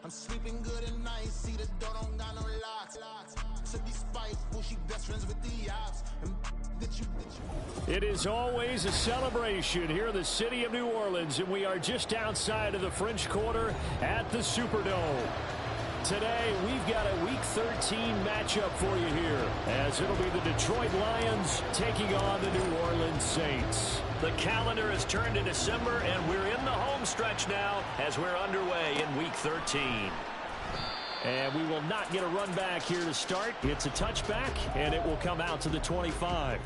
I'm sleeping good at night, see the door don't got no locks. To be spiteful, she best friends with the ops. It is always a celebration here in the city of New Orleans, and we are just outside of the French Quarter at the Superdome. Today, we've got a Week 13 matchup for you here, as it'll be the Detroit Lions taking on the New Orleans Saints. The calendar has turned to December, and we're in the home stretch now as we're underway in Week 13. And we will not get a run back here to start. It's a touchback, and it will come out to the 25.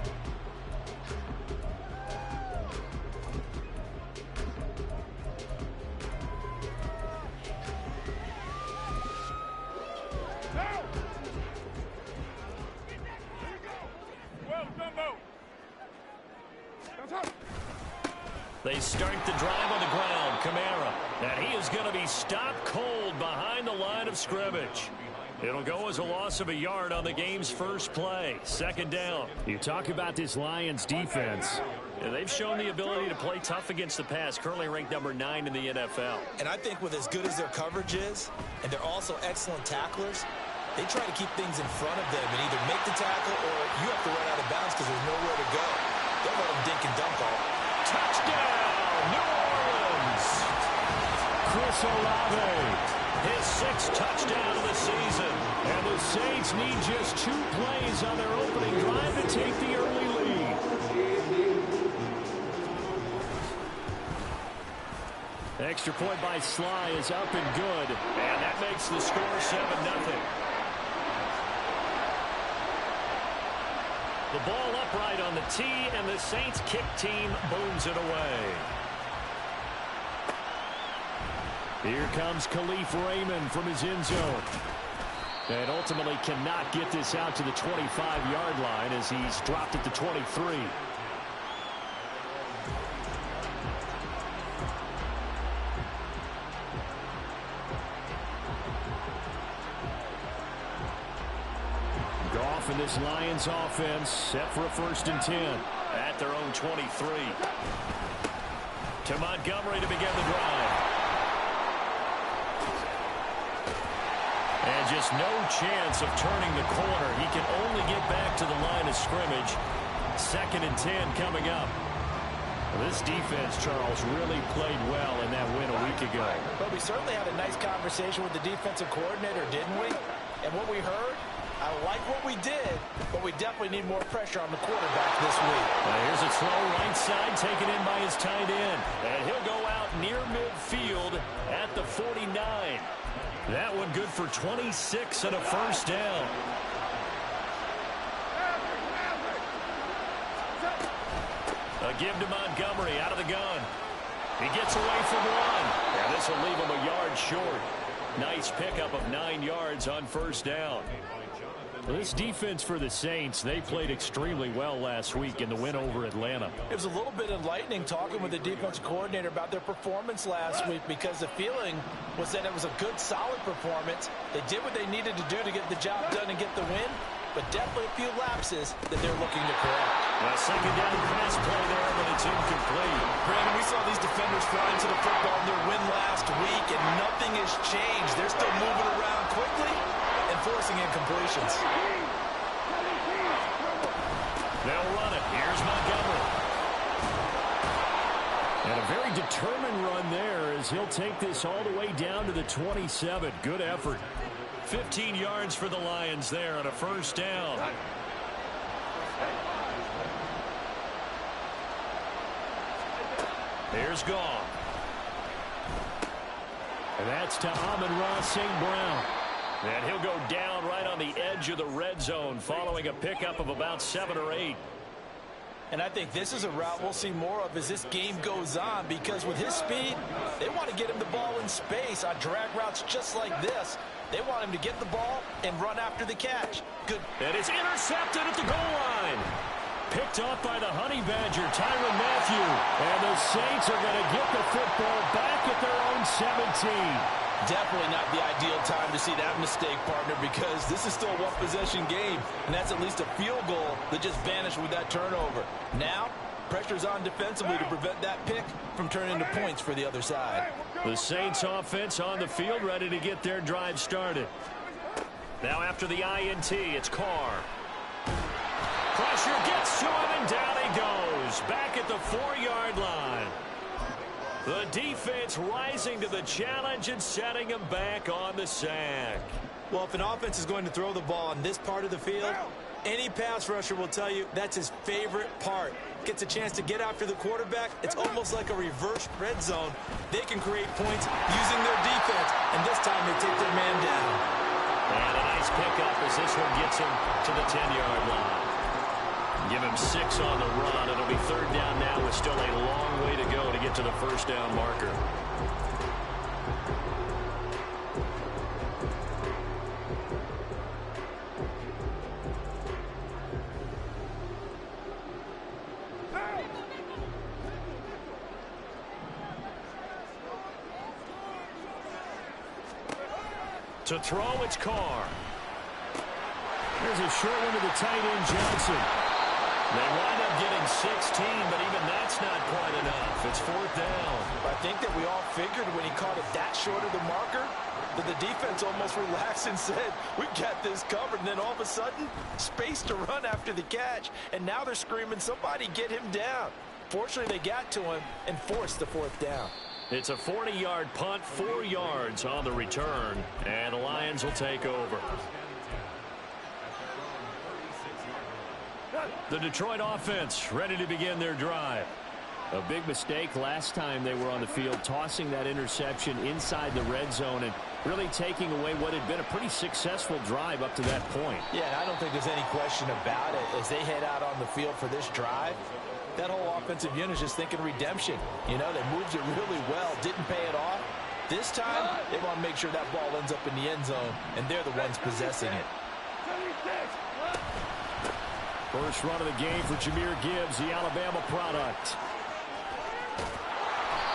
They start the drive on the ground. Kamara. And he is going to be stopped cold behind the line of scrimmage. It'll go as a loss of a yard on the game's first play. Second down. You talk about this Lions defense. Yeah, they've shown the ability to play tough against the pass, currently ranked number 9 in the NFL. And I think with as good as their coverage is, and they're also excellent tacklers, they try to keep things in front of them and either make the tackle or you have to run out of bounds because there's nowhere to go. Don't let them dink and dunk all. Touchdown, New Orleans! Chris Olave, his 6th touchdown of the season. And the Saints need just 2 plays on their opening drive to take the early lead. Extra point by Sly is up and good. And that makes the score 7-0. The ball upright on the tee, and the Saints kick team booms it away. Here comes Khalif Raymond from his end zone. And ultimately cannot get this out to the 25-yard line as he's dropped at the 23. Goff and this Lions offense set for a 1st and 10 at their own 23. To Montgomery to begin the drive. And just no chance of turning the corner. He can only get back to the line of scrimmage. 2nd and 10 coming up. Well, this defense, Charles, really played well in that win a week ago. But we certainly had a nice conversation with the defensive coordinator, didn't we? And what we heard, I like what we did, but we definitely need more pressure on the quarterback this week. Here's a throw right side taken in by his tight end. And he'll go out near midfield at the 49. That one good for 26 and a 1st down. A give to Montgomery out of the gun. He gets away from one. And this will leave him a yard short. Nice pickup of 9 yards on 1st down. This defense for the Saints, they played extremely well last week in the win over Atlanta. It was a little bit enlightening talking with the defensive coordinator about their performance last week because the feeling was that it was a good, solid performance. They did what they needed to do to get the job done and get the win, but definitely a few lapses that they're looking to correct. A 2nd down pass play there, but it's incomplete. Brandon, we saw these defenders fly into the football in their win last week, and nothing has changed. They're still moving around quickly and forcing incompletions. They'll run it. Here's Montgomery. And a very determined run there as he'll take this all the way down to the 27. Good effort. 15 yards for the Lions there on a 1st down. Here's Goff. And that's to Amon-Ra St. Brown. And he'll go down right on the edge of the red zone following a pickup of about 7 or 8. And I think this is a route we'll see more of as this game goes on because with his speed, they want to get him the ball in space on drag routes just like this. They want him to get the ball and run after the catch. Good. And it's intercepted at the goal line. Picked off by the Honey Badger, Tyrann Mathieu. And the Saints are going to get the football back at their own 17. Definitely not the ideal time to see that mistake, partner, because this is still a one-possession game, and that's at least a field goal that just vanished with that turnover. Now, pressure's on defensively to prevent that pick from turning into points for the other side. The Saints offense on the field, ready to get their drive started. Now after the INT, it's Carr. Pressure gets to him, and down he goes. Back at the 4-yard line. The defense rising to the challenge and setting him back on the sack. Well, if an offense is going to throw the ball on this part of the field, any pass rusher will tell you that's his favorite part. Gets a chance to get after the quarterback. It's almost like a reverse red zone. They can create points using their defense, and this time they take their man down. And a nice pickup as this one gets him to the 10-yard line. Give him 6 on the run. It'll be 3rd down now with still a long way to go to get to the first down marker. To throw, it's Carr. There's a short one to the tight end, Johnson. They wind up getting 16, but even that's not quite enough. It's 4th down. I think that we all figured when he caught it that short of the marker that the defense almost relaxed and said, we've got this covered. And then all of a sudden, space to run after the catch. And now they're screaming, somebody get him down. Fortunately, they got to him and forced the 4th down. It's a 40-yard punt, 4 yards on the return, and the Lions will take over. The Detroit offense ready to begin their drive. A big mistake last time they were on the field, tossing that interception inside the red zone and really taking away what had been a pretty successful drive up to that point. Yeah, and I don't think there's any question about it. As they head out on the field for this drive, that whole offensive unit is just thinking redemption. You know, they moved it really well, didn't pay it off. This time, they want to make sure that ball ends up in the end zone, and they're the ones possessing it. First run of the game for Jahmyr Gibbs, the Alabama product.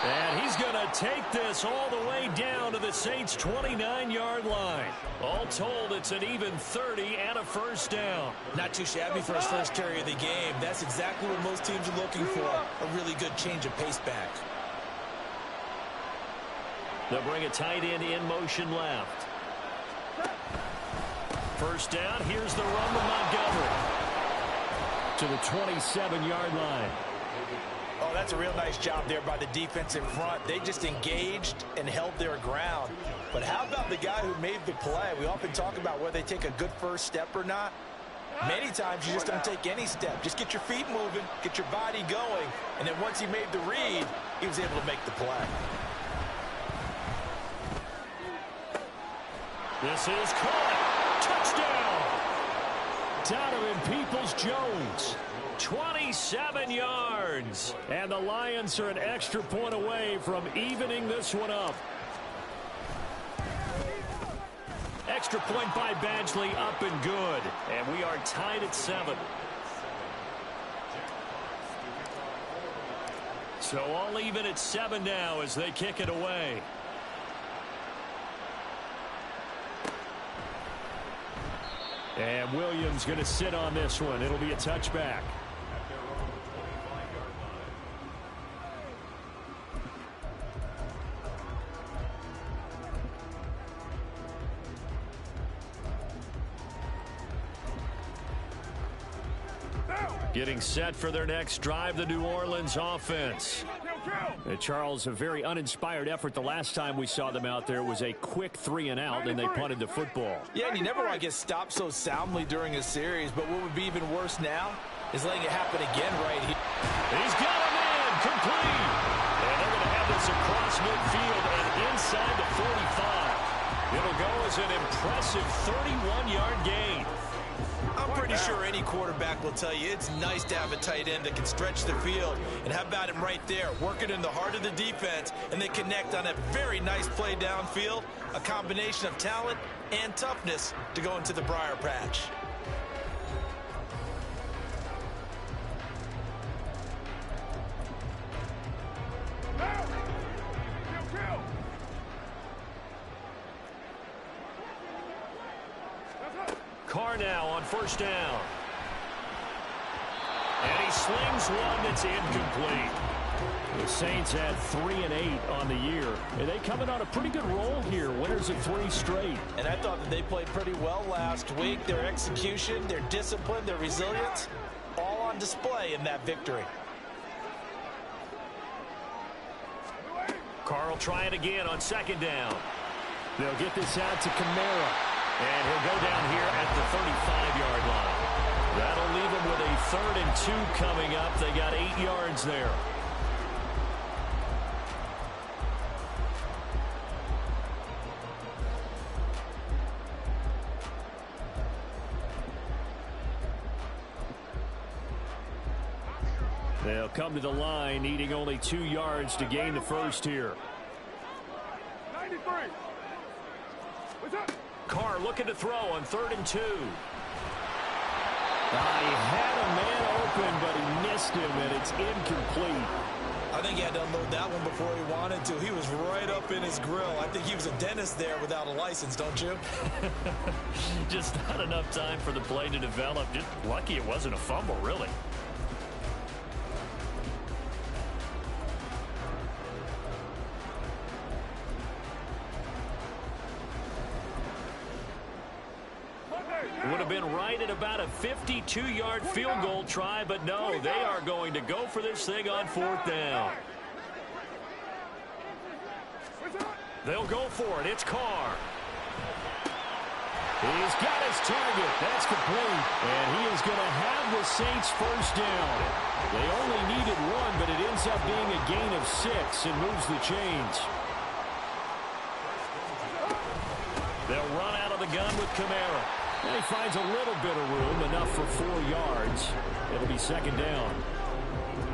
And he's going to take this all the way down to the Saints' 29-yard line. All told, it's an even 30 and a first down. Not too shabby for his first carry of the game. That's exactly what most teams are looking for, a really good change of pace back. They'll bring a tight end in motion left. First down, here's the run with Montgomery to the 27-yard line. Oh, that's a real nice job there by the defense in front. They just engaged and held their ground. But how about the guy who made the play? We often talk about whether they take a good first step or not. Many times you just don't take any step. Just get your feet moving, get your body going, and then once he made the read, he was able to make the play. This is caught. Touchdown. Donovan Peoples-Jones. 27 yards. And the Lions are an extra point away from evening this one up. Extra point by Badgley, up and good. And we are tied at 7. So all even at 7 now as they kick it away. And Williams going to sit on this one. It'll be a touchback. Getting set for their next drive, the New Orleans offense. Charles, a very uninspired effort the last time we saw them out there. It was a quick 3 and out, and they punted the football. Yeah, and you never want to get stopped so soundly during a series, but what would be even worse now is letting it happen again right here. He's got him in, complete. And they're going to have this across midfield and inside the 45. It'll go as an impressive 31-yard gain. I'm pretty sure any quarterback will tell you it's nice to have a tight end that can stretch the field. And how about him right there, working in the heart of the defense, and they connect on a very nice play downfield, a combination of talent and toughness to go into the briar patch. Carr now on first down. And he slings one that's incomplete. The Saints had 3 and 8 on the year. And they coming on a pretty good roll here. Winners of 3 straight. And I thought that they played pretty well last week. Their execution, their discipline, their resilience, all on display in that victory. Carl trying again on second down. They'll get this out to Kamara. And he'll go down here at the 35-yard line. That'll leave them with a 3rd and 2 coming up. They got 8 yards there. They'll come to the line, needing only 2 yards to gain the first here. 93. What's up? Carr looking to throw on 3rd and 2. He had a man open, but he missed him, and it's incomplete. I think he had to unload that one before he wanted to. He was right up in his grill. I think he was a dentist there without a license, don't you? Just not enough time for the play to develop. Just lucky it wasn't a fumble, really. Would have been right at about a 52-yard field goal try, but no, they are going to go for this thing on 4th down. They'll go for it. It's Carr. He's got his target. That's complete. And he is going to have the Saints first down. They only needed 1, but it ends up being a gain of 6 and moves the chains. They'll run out of the gun with Kamara. And he finds a little bit of room, enough for 4 yards. It'll be 2nd down.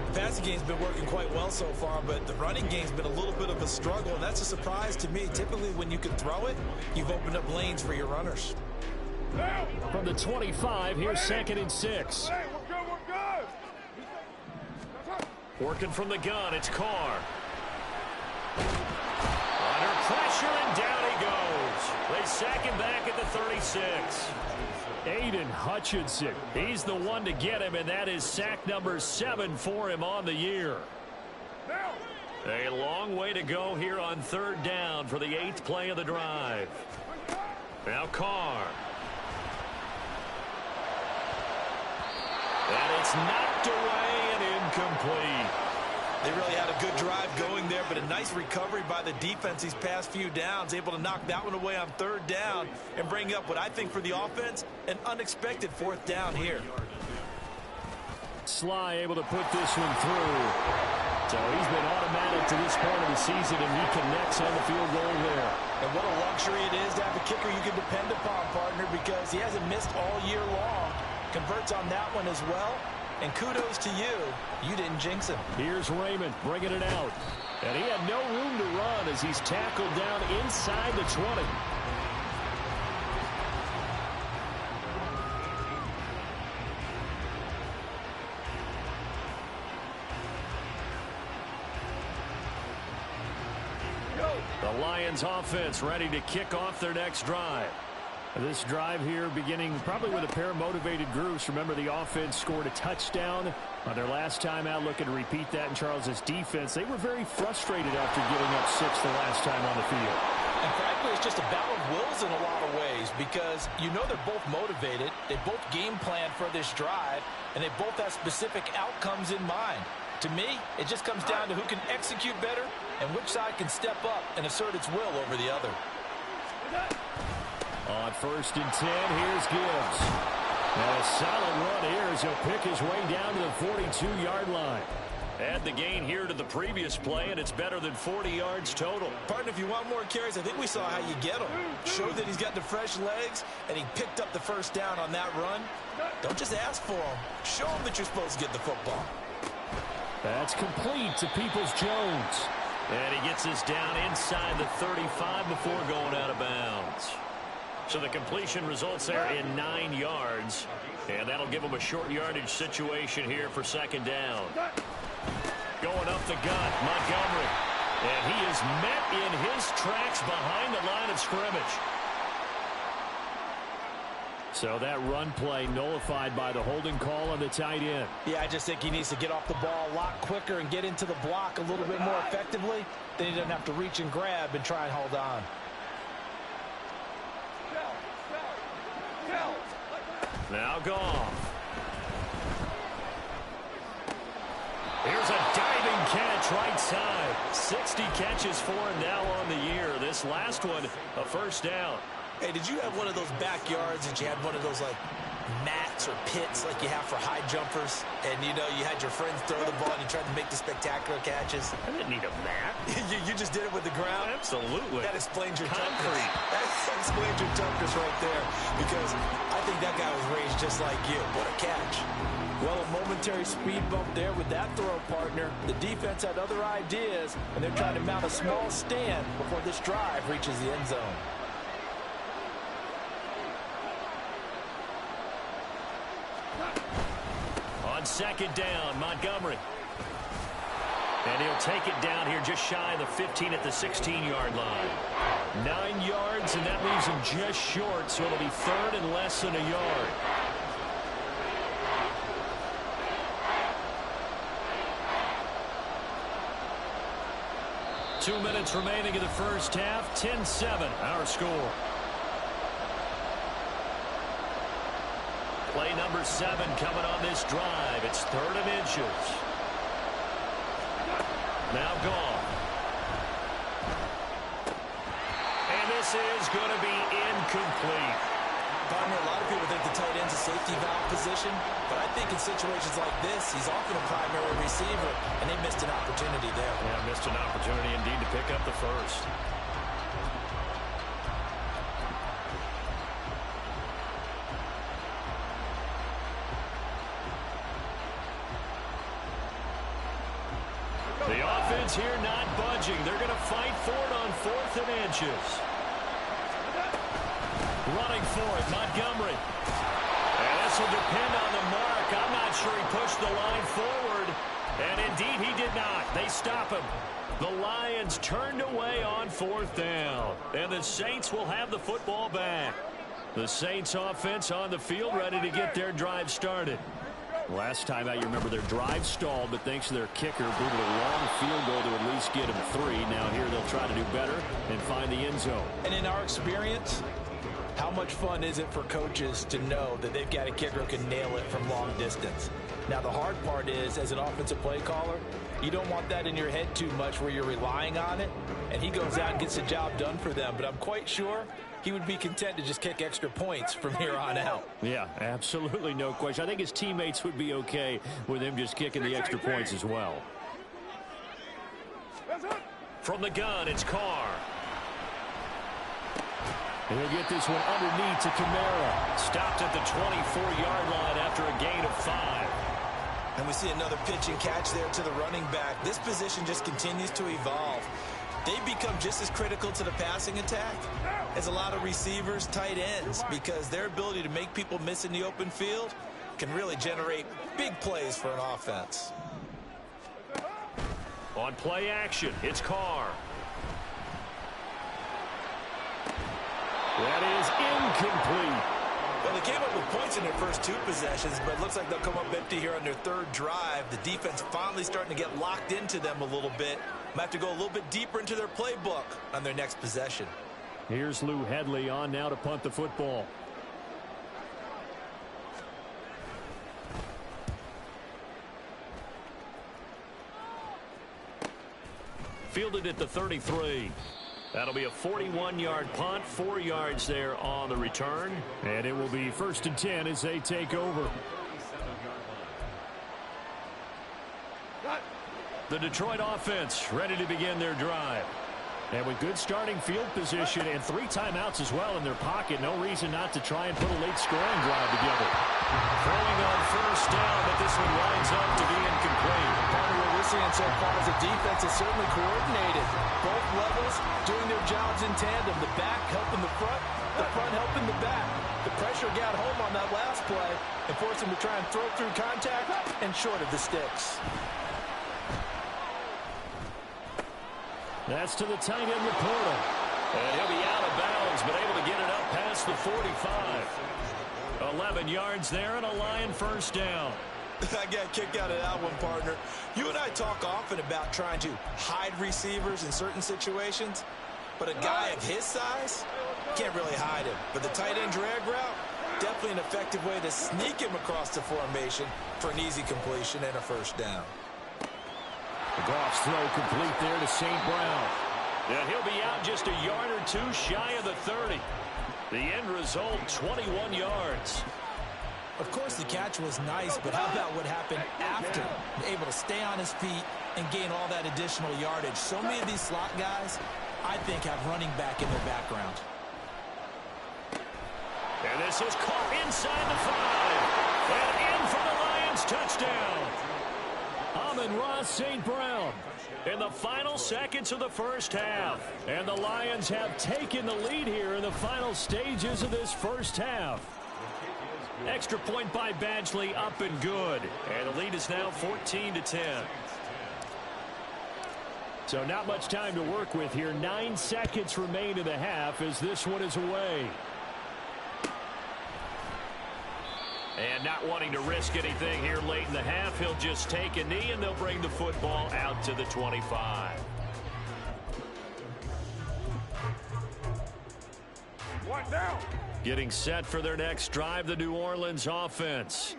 The passing game's been working quite well so far, but the running game's been a little bit of a struggle, and that's a surprise to me. Typically, when you can throw it, you've opened up lanes for your runners. From the 25, here's 2nd and 6. Hey, we're good. Working from the gun, it's Carr. Under pressure, and down he goes. They sack him back at the 36. Aiden Hutchinson, he's the one to get him, and that is sack number 7 for him on the year. A long way to go here on 3rd down for the 8th play of the drive. Now Carr. And it's knocked away and incomplete. They really had a good drive going there, but a nice recovery by the defense these past few downs, able to knock that one away on 3rd down and bring up what I think for the offense, an unexpected 4th down here. Sly able to put this one through. So he's been automatic to this point of the season, and he connects on the field goal there. And what a luxury it is to have a kicker you can depend upon, partner, because he hasn't missed all year long. Converts on that one as well. And kudos to you. You didn't jinx him. Here's Raymond bringing it out. And he had no room to run as he's tackled down inside the 20. The Lions offense ready to kick off their next drive. This drive here beginning probably with a pair of motivated groups. Remember, the offense scored a touchdown on their last time out, looking to repeat that in Charles's defense. They were very frustrated after giving up 6 the last time on the field. And frankly, it's just a battle of wills in a lot of ways because you know they're both motivated. They both game plan for this drive, and they both have specific outcomes in mind. To me, it just comes down to who can execute better and which side can step up and assert its will over the other. On 1st and 10, here's Gibbs. And a solid run here as he'll pick his way down to the 42-yard line. Add the gain here to the previous play, and it's better than 40 yards total. Partner, if you want more carries, I think we saw how you get them. Showed that he's got the fresh legs, and he picked up the first down on that run. Don't just ask for him. Show him that you're supposed to get the football. That's complete to Peoples-Jones. And he gets this down inside the 35 before going out of bounds. So the completion results there in 9 yards. And that'll give him a short yardage situation here for 2nd down. Going up the gut, Montgomery. And he is met in his tracks behind the line of scrimmage. So that run play nullified by the holding call on the tight end. Yeah, I just think he needs to get off the ball a lot quicker and get into the block a little bit more effectively. Then he doesn't have to reach and grab and try and hold on. Now Goff. Here's a diving catch right side. 60 catches for him now on the year. This last one, a first down. Hey, did you have one of those backyards that you had one of those, like, mats or pits like you have for high jumpers? And, you know, you had your friends throw the ball and you tried to make the spectacular catches? I didn't need a mat. you just did it with the ground? Absolutely. That explains your Concrete. toughness. That explains your toughness right there. Because I think that guy was raised just like you. What a catch. Well, a momentary speed bump there with that throw, partner. The defense had other ideas, and they're trying to mount a small stand before this drive reaches the end zone. On second down, Montgomery. And he'll take it down here just shy of the 15 at the 16-yard line. 9 yards, and that leaves him just short, so it'll be third and less than a yard. Two minutes remaining in the first half. 10-7, our score. Play number 7 coming on this drive. It's third and inches. Now Goff. And this is going to be incomplete. Partner, a lot of people think the tight end's a safety valve position, but I think in situations like this, he's often a primary receiver, and they missed an opportunity there. Yeah, missed an opportunity indeed to pick up the first. The offense here not budging. They're going to fight for it on 4th and inches. Running for it, Montgomery. And this will depend on the mark. I'm not sure he pushed the line forward. And indeed he did not. They stop him. The Lions turned away on 4th down. And the Saints will have the football back. The Saints offense on the field ready to get their drive started. Last time out, you remember their drive stalled, but thanks to their kicker, booted a long field goal to at least get them 3. Now here they'll try to do better and find the end zone. And in our experience, how much fun is it for coaches to know that they've got a kicker who can nail it from long distance? Now, the hard part is, as an offensive play caller, you don't want that in your head too much where you're relying on it, and he goes out and gets the job done for them. But I'm quite sure he would be content to just kick extra points from here on out. Yeah, absolutely no question. I think his teammates would be okay with him just kicking the extra points as well. From the gun, it's Carr. And he'll get this one underneath to Kamara. Stopped at the 24-yard line after a gain of 5. And we see another pitch and catch there to the running back. This position just continues to evolve. They become just as critical to the passing attack as a lot of receivers, tight ends, because their ability to make people miss in the open field can really generate big plays for an offense. On play action, it's Carr. That is incomplete. Well, they came up with points in their first 2 possessions, but it looks like they'll come up empty here on their 3rd drive. The defense finally starting to get locked into them a little bit. Might have to go a little bit deeper into their playbook on their next possession. Here's Lou Headley on now to punt the football. Fielded at the 33. That'll be a 41-yard punt, 4 yards there on the return. And it will be 1st and 10 as they take over. The Detroit offense ready to begin their drive. And with good starting field position and 3 timeouts as well in their pocket, no reason not to try and put a late scoring drive together. Throwing on 1st down, but this one winds up to be incomplete. Part of what we're seeing so far is the defense is certainly coordinated. Both levels doing their jobs in tandem. The back helping the front helping the back. The pressure got home on that last play and forced him to try and throw through contact and short of the sticks. That's to the tight end, Laporta. And he'll be out of bounds, but able to get it up past the 45. 11 yards there and a Lion first down. I got a kick out of that one, partner. You and I talk often about trying to hide receivers in certain situations, but a guy of his size can't really hide him. But the tight end drag route, definitely an effective way to sneak him across the formation for an easy completion and a first down. The Goff's throw complete there to St. Brown. And he'll be out just a yard or two shy of the 30. The end result, 21 yards. Of course, the catch was nice, but how about what happened after? Able to stay on his feet and gain all that additional yardage. So many of these slot guys, I think, have running back in their background. And this is caught inside the 5. And in for the Lions touchdown. Amon-Ra St. Brown in the final seconds of the first half. And the Lions have taken the lead here in the final stages of this first half. Extra point by Badgley, up and good. And the lead is now 14-10. So not much time to work with here. 9 seconds remain in the half as this one is away. And not wanting to risk anything here late in the half, he'll just take a knee and they'll bring the football out to the 25. What now? Getting set for their next drive, the New Orleans offense.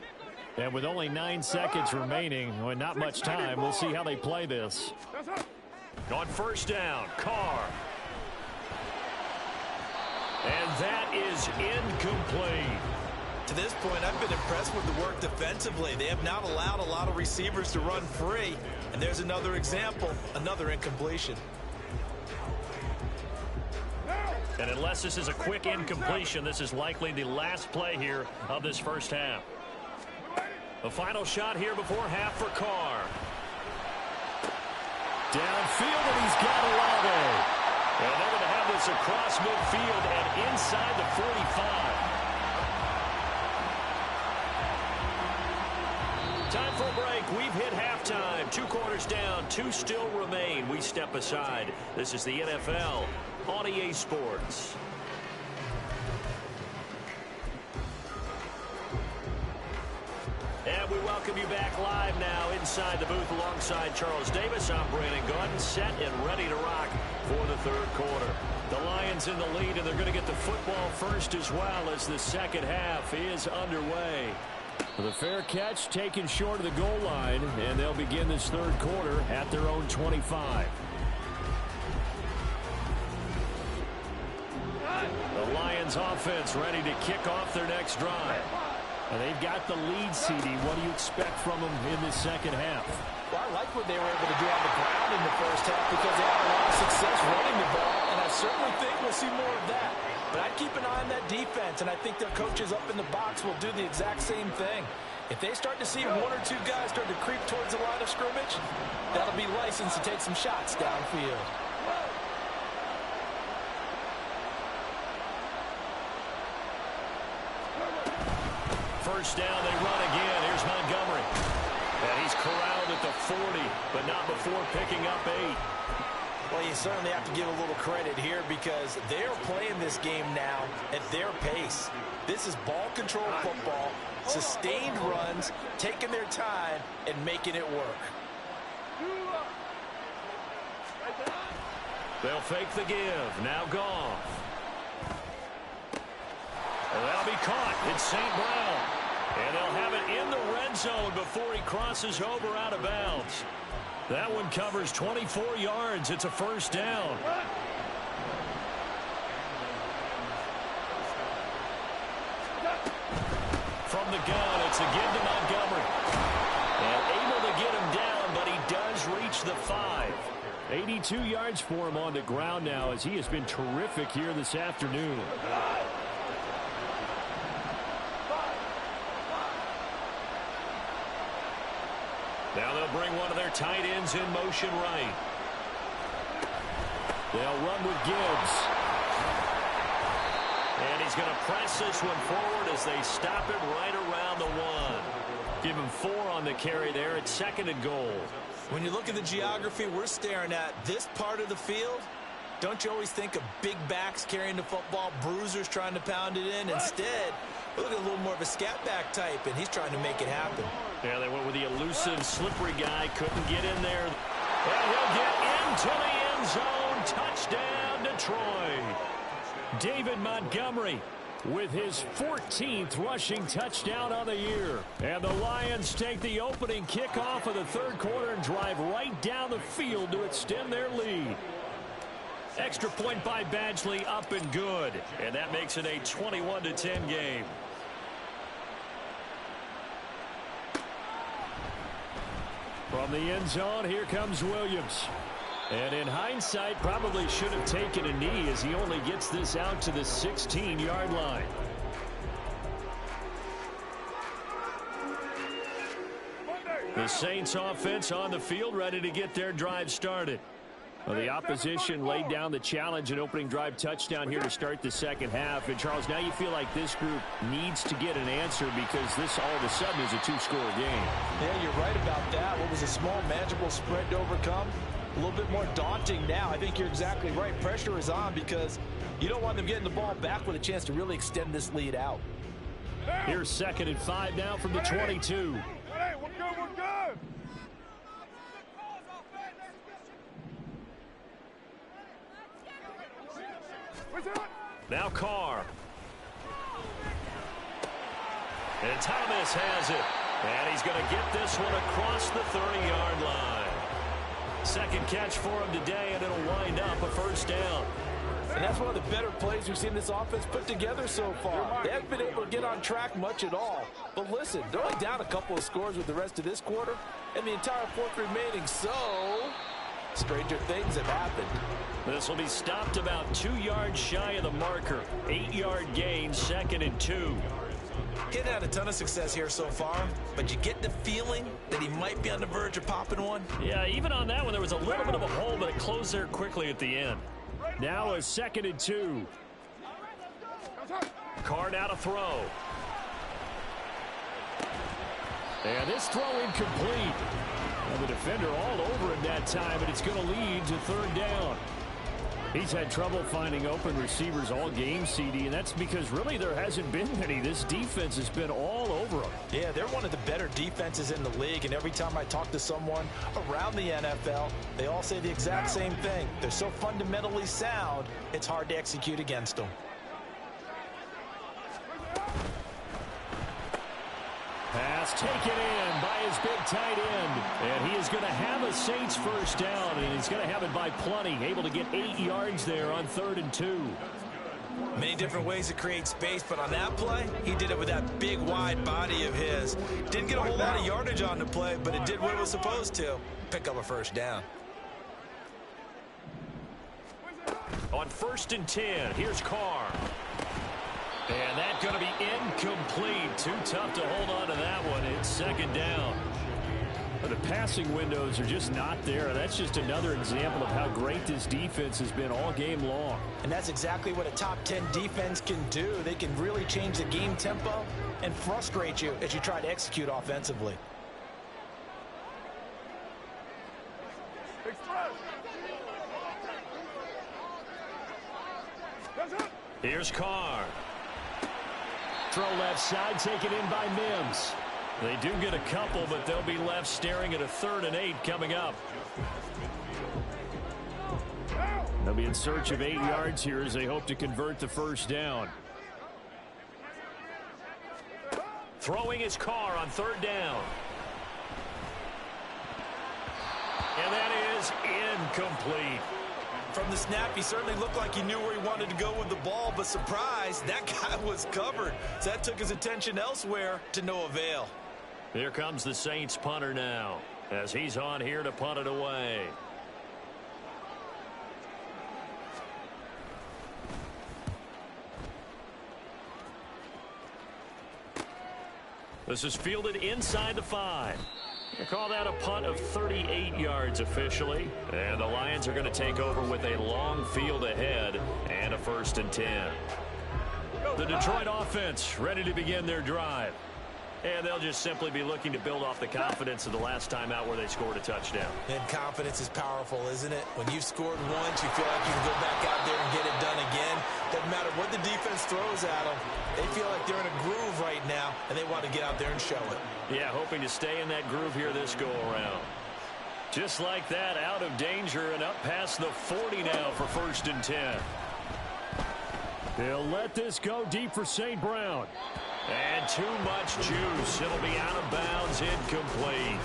And with only 9 seconds remaining, and not much time, we'll see how they play this. On first down, Carr. And that is incomplete. To this point, I've been impressed with the work defensively. They have not allowed a lot of receivers to run free. And there's another example, another incompletion. And unless this is a quick incompletion, this is likely the last play here of this first half. The final shot here before half for Carr. Downfield, and he's got Olave. And they're going to have this across midfield and inside the 45. Time for a break. We've hit halftime. 2 quarters down. 2 still remain. We step aside. This is the NFL on EA Sports. And we welcome you back live now inside the booth alongside Charles Davis. I'm Brandon Gordon, set and ready to rock for the third quarter. The Lions in the lead, and they're going to get the football first as well as the second half is underway. The fair catch taken short of the goal line, and they'll begin this third quarter at their own 25. The Lions offense ready to kick off their next drive. And they've got the lead, CD. What do you expect from them in this second half? Well, I like what they were able to do on the ground in the first half because they had a lot of success running the ball, and I certainly think we'll see more of that. But I'd keep an eye on that defense, and I think their coaches up in the box will do the exact same thing. If they start to see 1 or 2 guys start to creep towards the line of scrimmage, that'll be license to take some shots downfield. First down, they run again. Here's Montgomery. And he's corralled at the 40, but not before picking up 8. Well, you certainly have to give a little credit here because they're playing this game now at their pace. This is ball control football, sustained runs, taking their time, and making it work. They'll fake the give. Now Goff. And that'll be caught. It's St. Brown. And they'll have it in the red zone before he crosses over out of bounds. That one covers 24 yards. It's a first down. From the gun, it's a give to Montgomery. And able to get him down, but he does reach the 5. 82 yards for him on the ground now as he has been terrific here this afternoon. Now they'll bring one of their tight ends in motion right. They'll run with Gibbs. And he's going to press this one forward as they stop it right around the 1. Give him 4 on the carry there at 2nd and goal. When you look at the geography we're staring at, this part of the field, don't you always think of big backs carrying the football, bruisers trying to pound it in? Instead, Look at a little more of a scat back type, and he's trying to make it happen. Yeah, they went with the elusive, slippery guy. Couldn't get in there. And he'll get into the end zone. Touchdown, Detroit. David Montgomery with his 14th rushing touchdown on the year. And the Lions take the opening kickoff of the third quarter and drive right down the field to extend their lead. Extra point by Badgley, up and good. And that makes it a 21-10 game. From the end zone, here comes Williams. And in hindsight, probably should have taken a knee as he only gets this out to the 16-yard line. The Saints offense on the field, ready to get their drive started. Well, the opposition laid down the challenge and opening drive touchdown here to start the second half. And, Charles, now you feel like this group needs to get an answer because this all of a sudden is a two-score game. Yeah, you're right about that. What was a small, manageable spread to overcome? A little bit more daunting now. I think you're exactly right. Pressure is on because you don't want them getting the ball back with a chance to really extend this lead out. Here's 2nd and 5 now from the 22. Hey, we're good, we're good. Now Carr. And Thomas has it. And he's going to get this one across the 30-yard line. Second catch for him today, and it'll wind up a first down. And that's one of the better plays we've seen this offense put together so far. They haven't been able to get on track much at all. But listen, they're only down a couple of scores with the rest of this quarter, and the entire fourth remaining. So, stranger things have happened. This will be stopped about 2 yards shy of the marker. 8-yard gain, 2nd and 2. He hadn't had a ton of success here so far, but you get the feeling that he might be on the verge of popping one. Yeah, even on that one, there was a little bit of a hole, but it closed there quickly at the end. Now a 2nd and 2. Carr now to throw. And this throw incomplete. And the defender all over him that time, and it's going to lead to 3rd down. He's had trouble finding open receivers all game, CD, and that's because really there hasn't been many. This defense has been all over them. Yeah, they're one of the better defenses in the league, and every time I talk to someone around the NFL, they all say the exact same thing. They're so fundamentally sound, it's hard to execute against them. Pass taken in by his big tight end. And he is going to have a Saints first down, and he's going to have it by plenty. Able to get 8 yards there on 3rd and 2. Many different ways to create space, but on that play, he did it with that big, wide body of his. Didn't get a whole lot of yardage on the play, but it did what it was supposed to. Pick up a first down. On 1st and 10, here's Carr. And that's going to be incomplete. Too tough to hold on to that one. It's 2nd down. But the passing windows are just not there. That's just another example of how great this defense has been all game long. And that's exactly what a top 10 defense can do. They can really change the game tempo and frustrate you as you try to execute offensively. Here's Carr. Throw left side, taken in by Mims. They do get a couple, but they'll be left staring at a 3rd and 8 coming up. They'll be in search of 8 yards here as they hope to convert the first down. Throwing his Carr on 3rd down. And that is incomplete. From the snap, he certainly looked like he knew where he wanted to go with the ball, but surprise, that guy was covered. So that took his attention elsewhere to no avail. Here comes the Saints punter now as he's on here to punt it away. This is fielded inside the 5. They call that a punt of 38 yards officially. And the Lions are going to take over with a long field ahead and a 1st and 10. The Detroit offense ready to begin their drive. And they'll just simply be looking to build off the confidence of the last time out where they scored a touchdown. And confidence is powerful, isn't it? When you've scored once, you feel like you can go back out there and get it done again. Doesn't matter what the defense throws at them. They feel like they're in a groove right now, and they want to get out there and show it. Yeah, hoping to stay in that groove here this go-around. Just like that, out of danger and up past the 40 now for 1st and 10. They'll let this go deep for St. Brown. And too much juice. It'll be out of bounds, incomplete.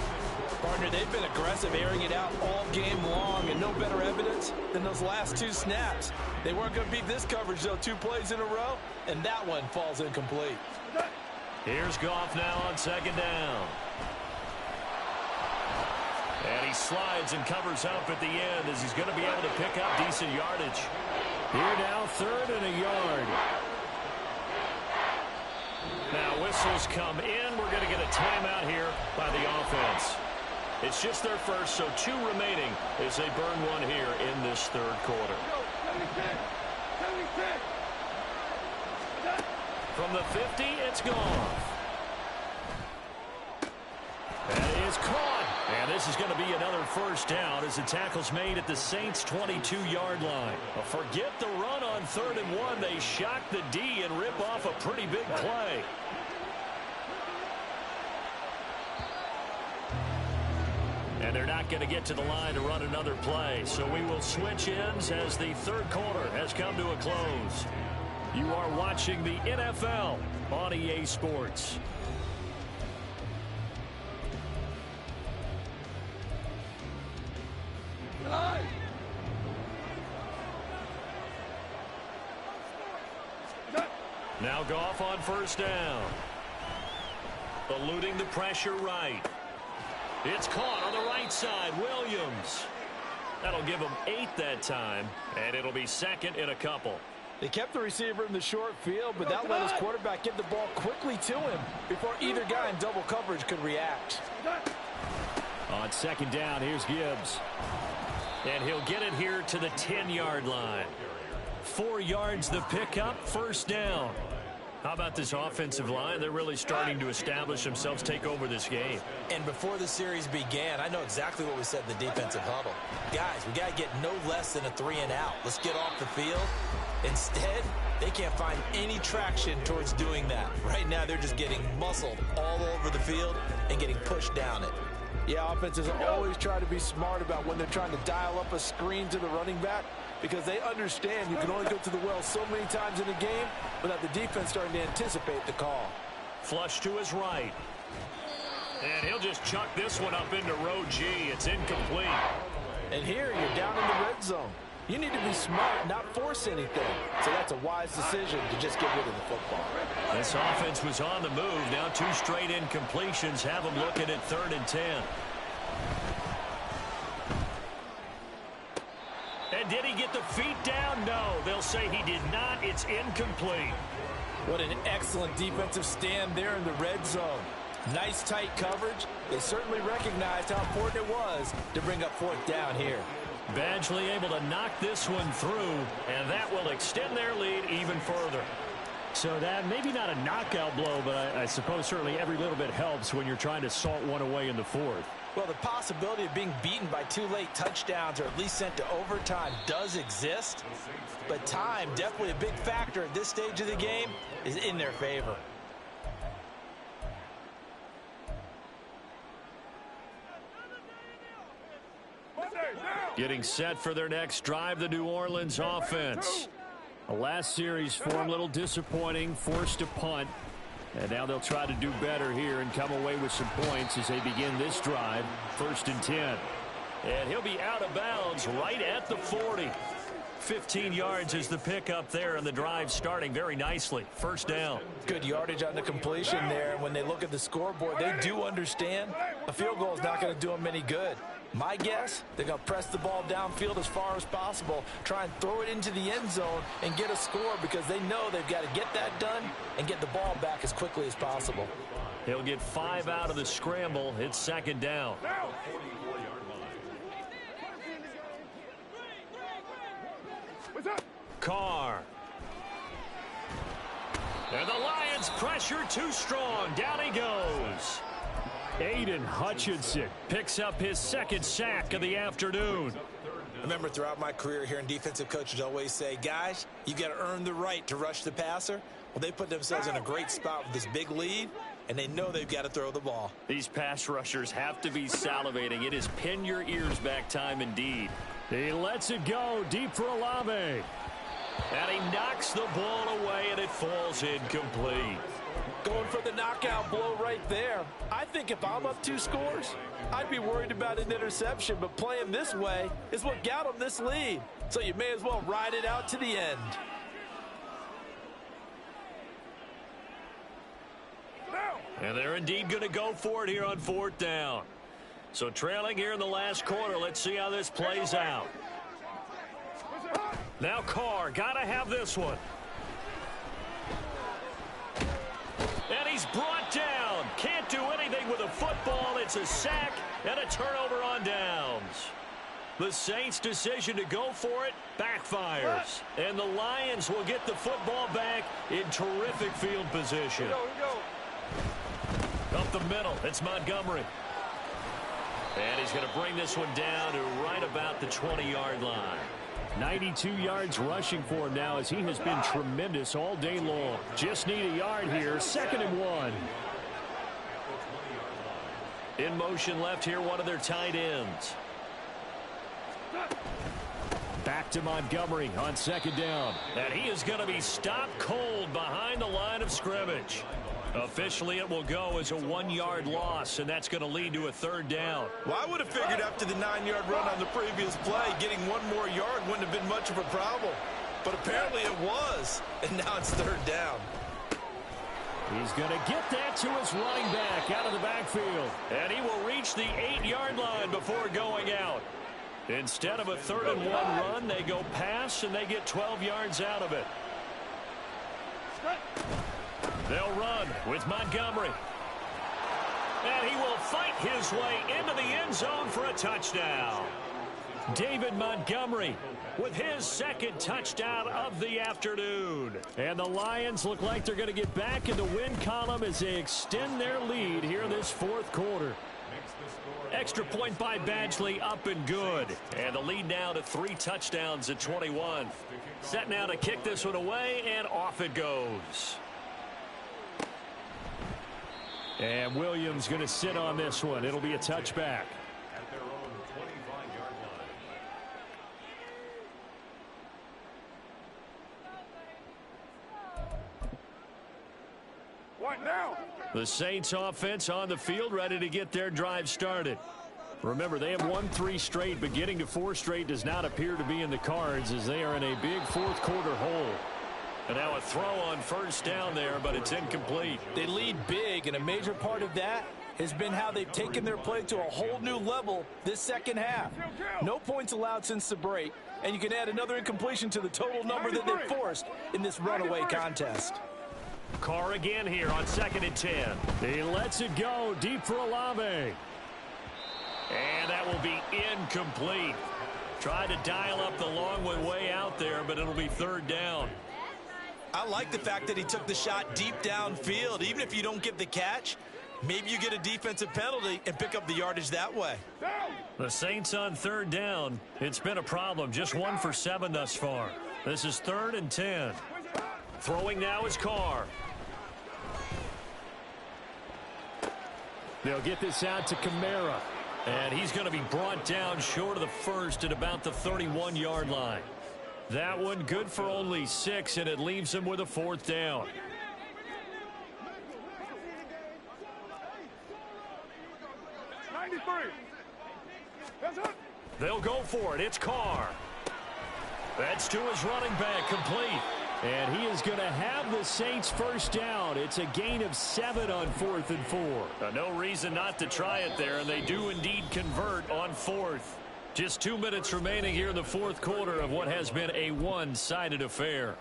Partner, they've been aggressive, airing it out all game long, and no better evidence than those last 2 snaps. They weren't going to beat this coverage, though, 2 plays in a row, and that one falls incomplete. Here's Goff now on 2nd down. And he slides and covers up at the end as he's going to be able to pick up decent yardage. Here now, 3rd and a yard. Now whistles come in. We're going to get a timeout here by the offense. It's just their first, so 2 remaining as they burn one here in this 3rd quarter. From the 50, it's gone. That is caught. And this is going to be another 1st down as the tackle's made at the Saints' 22-yard line. Forget the run on 3rd and 1. They shock the D and rip off a pretty big play. And they're not going to get to the line to run another play. So we will switch ends as the 3rd quarter has come to a close. You are watching the NFL on EA Sports. Now Goff on 1st down. Eluding the pressure right. It's caught on the right side. Williams. That'll give him 8 that time, and it'll be 2nd and a couple. They kept the receiver in the short field, but that let his quarterback get the ball quickly to him before either guy in double coverage could react. On 2nd down, here's Gibbs. And he'll get it here to the 10-yard line. 4 yards the pickup, 1st down. How about this offensive line? They're really starting to establish themselves, take over this game. And before the series began, I know exactly what we said in the defensive huddle. Guys, we got to get no less than a 3 and out. Let's get off the field. Instead, they can't find any traction towards doing that. Right now, they're just getting muscled all over the field and getting pushed down it. Yeah, offenses always try to be smart about when they're trying to dial up a screen to the running back because they understand you can only go to the well so many times in a game without the defense starting to anticipate the call. Flush to his right. And he'll just chuck this one up into row G. It's incomplete. And here you're down in the red zone. You need to be smart, not force anything. So that's a wise decision to just get rid of the football. This offense was on the move. Now 2 straight incompletions have them looking at 3rd and 10. And did he get the feet down? No. They'll say he did not. It's incomplete. What an excellent defensive stand there in the red zone. Nice tight coverage. They certainly recognized how important it was to bring up 4th down here. Badgley able to knock this one through, and that will extend their lead even further. So that maybe not a knockout blow, but I suppose certainly every little bit helps when you're trying to salt one away in the 4th. Well, the possibility of being beaten by 2 late touchdowns or at least sent to overtime does exist, but time, definitely a big factor at this stage of the game, is in their favor. Getting set for their next drive, the New Orleans offense. The last series form a little disappointing, forced a punt. And now they'll try to do better here and come away with some points as they begin this drive, 1st and 10. And he'll be out of bounds right at the 40. 15 yards is the pickup there, and the drive starting very nicely. 1st down. Good yardage on the completion there. And when they look at the scoreboard, they do understand a field goal is not going to do them any good. My guess, they're going to press the ball downfield as far as possible, try and throw it into the end zone and get a score because they know they've got to get that done and get the ball back as quickly as possible. He'll get 5 out of the scramble. It's 2nd down. And the Lions pressure too strong. Down he goes. Aiden Hutchinson picks up his second sack of the afternoon. Remember, throughout my career here in defensive coaches always say, guys, you got to earn the right to rush the passer. Well, they put themselves in a great spot with this big lead, and they know they've got to throw the ball. These pass rushers have to be salivating. It is pin your ears back time indeed. He lets it go deep for Olave. And he knocks the ball away, and it falls incomplete. Going for the knockout blow right there. I think if I'm up 2 scores, I'd be worried about an interception, but playing this way is what got them this lead. So you may as well ride it out to the end. And they're indeed going to go for it here on 4th down. So trailing here in the last quarter, let's see how this plays out. Now Carr, got to have this one. And he's brought down. Can't do anything with a football. It's a sack and a turnover on downs. The Saints' decision to go for it backfires. And the Lions will get the football back in terrific field position. Here we go. Up the middle, it's Montgomery. And he's going to bring this one down to right about the 20-yard line. 92 yards rushing for him now as he has been tremendous all day long. Just need a yard here, 2nd and 1. In motion left here, one of their tight ends. Back to Montgomery on 2nd down. And he is going to be stopped cold behind the line of scrimmage. Officially, it will go as a 1-yard loss, and that's going to lead to a 3rd down. Well, I would have figured after the 9-yard run on the previous play, getting 1 more yard wouldn't have been much of a problem. But apparently it was, and now it's 3rd down. He's going to get that to his running back out of the backfield. And he will reach the 8-yard line before going out. Instead of a 3rd and 1 run, they go pass, and they get 12 yards out of it. They'll run with Montgomery. And he will fight his way into the end zone for a touchdown. David Montgomery with his 2nd touchdown of the afternoon. And the Lions look like they're going to get back in the win column as they extend their lead here in this 4th quarter. Extra point by Badgley, up and good. And the lead now to 3 touchdowns at 21. Set now to kick this one away, and off it goes. And Williams going to sit on this one. It'll be a touchback. At their own 25-yard line. What now? The Saints offense on the field, ready to get their drive started. Remember, they have won 3 straight, but getting to 4 straight does not appear to be in the cards as they are in a big 4th quarter hole. And now a throw on 1st down there, but it's incomplete. They lead big, and a major part of that has been how they've taken their play to a whole new level this 2nd half. No points allowed since the break, and you can add another incompletion to the total number that they've forced in this runaway contest. Carr again here on 2nd and 10. He lets it go deep for Olave. And that will be incomplete. Tried to dial up the long one way out there, but it'll be 3rd down. I like the fact that he took the shot deep downfield. Even if you don't get the catch, maybe you get a defensive penalty and pick up the yardage that way. The Saints on 3rd down. It's been a problem. Just 1 for 7 thus far. This is 3rd and 10. Throwing now is Carr. They'll get this out to Kamara. And he's going to be brought down short of the 1st at about the 31-yard line. That one good for only 6, and it leaves him with a 4th down. They'll go for it. It's Carr. That's to his running back, complete. And he is going to have the Saints' 1st down. It's a gain of 7 on 4th and 4. No reason not to try it there, and they do indeed convert on 4th. Just 2 minutes remaining here in the 4th quarter of what has been a one-sided affair.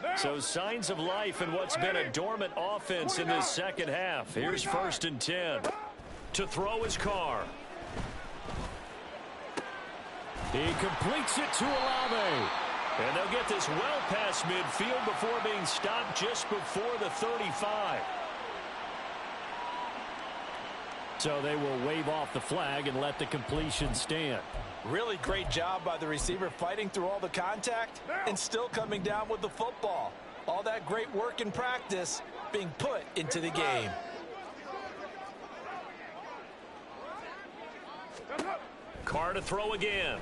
Now. So signs of life in what's been a dormant offense in this second half. Here's 1st and 10. To throw his car. He completes it to Olave. And they'll get this well past midfield before being stopped just before the 35. So they will wave off the flag and let the completion stand. Really great job by the receiver fighting through all the contact and still coming down with the football. All that great work in practice being put into the game. Carr to throw again.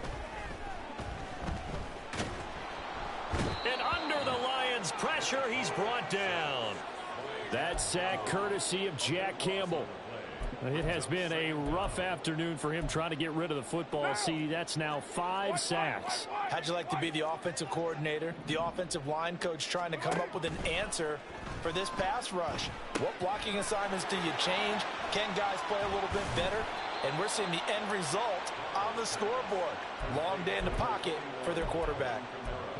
And under the Lions' pressure, he's brought down. That sack courtesy of Jack Campbell. It has been a rough afternoon for him trying to get rid of the football. See, that's now 5 sacks. How'd you like to be the offensive coordinator, the offensive line coach trying to come up with an answer for this pass rush? What blocking assignments do you change? Can guys play a little bit better? And we're seeing the end result on the scoreboard. Long day in the pocket for their quarterback.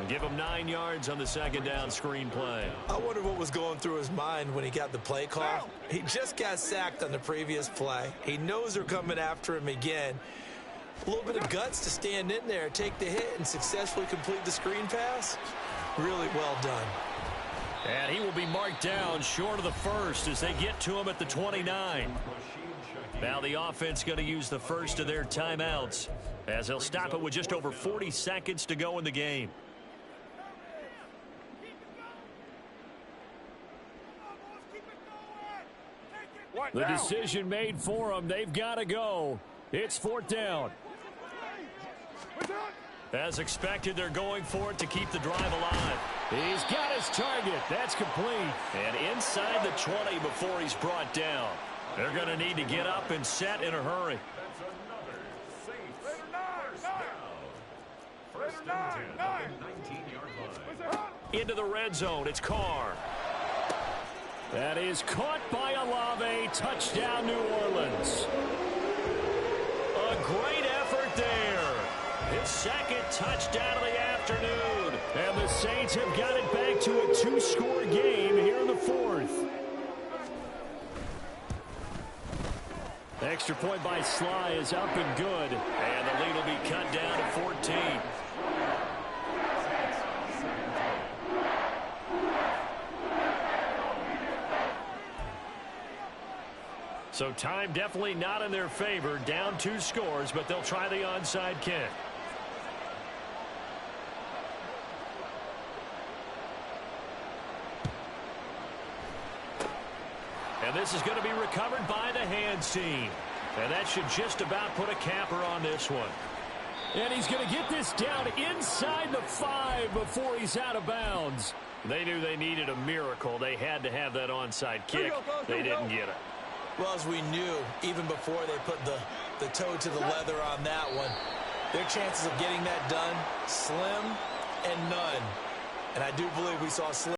Give him 9 yards on the 2nd down screen play. I wonder what was going through his mind when he got the play call. He just got sacked on the previous play. He knows they're coming after him again. A little bit of guts to stand in there, take the hit, and successfully complete the screen pass. Really well done. And he will be marked down short of the 1st as they get to him at the 29. Now the offense going to use the first of their timeouts as they'll stop it with just over 40 seconds to go in the game. The decision made for them. They've got to go. It's 4th down. As expected, they're going for it to keep the drive alive. He's got his target. That's complete. And inside the 20 before he's brought down. They're going to need to get up and set in a hurry. Into the red zone. It's Carr. That is caught by Olave. Touchdown, New Orleans. A great effort there. His 2nd touchdown of the afternoon. And the Saints have got it back to a 2-score game here in the 4th. Extra point by Sly is up and good. And the lead will be cut down to 14. So time definitely not in their favor. Down 2 scores, but they'll try the onside kick. And this is going to be recovered by the hands team. And that should just about put a capper on this one. And he's going to get this down inside the 5 before he's out of bounds. They knew they needed a miracle. They had to have that onside kick. They didn't get it. Well, as we knew, even before they put the toe to the leather on that one, their chances of getting that done, slim and none. And I do believe we saw slim.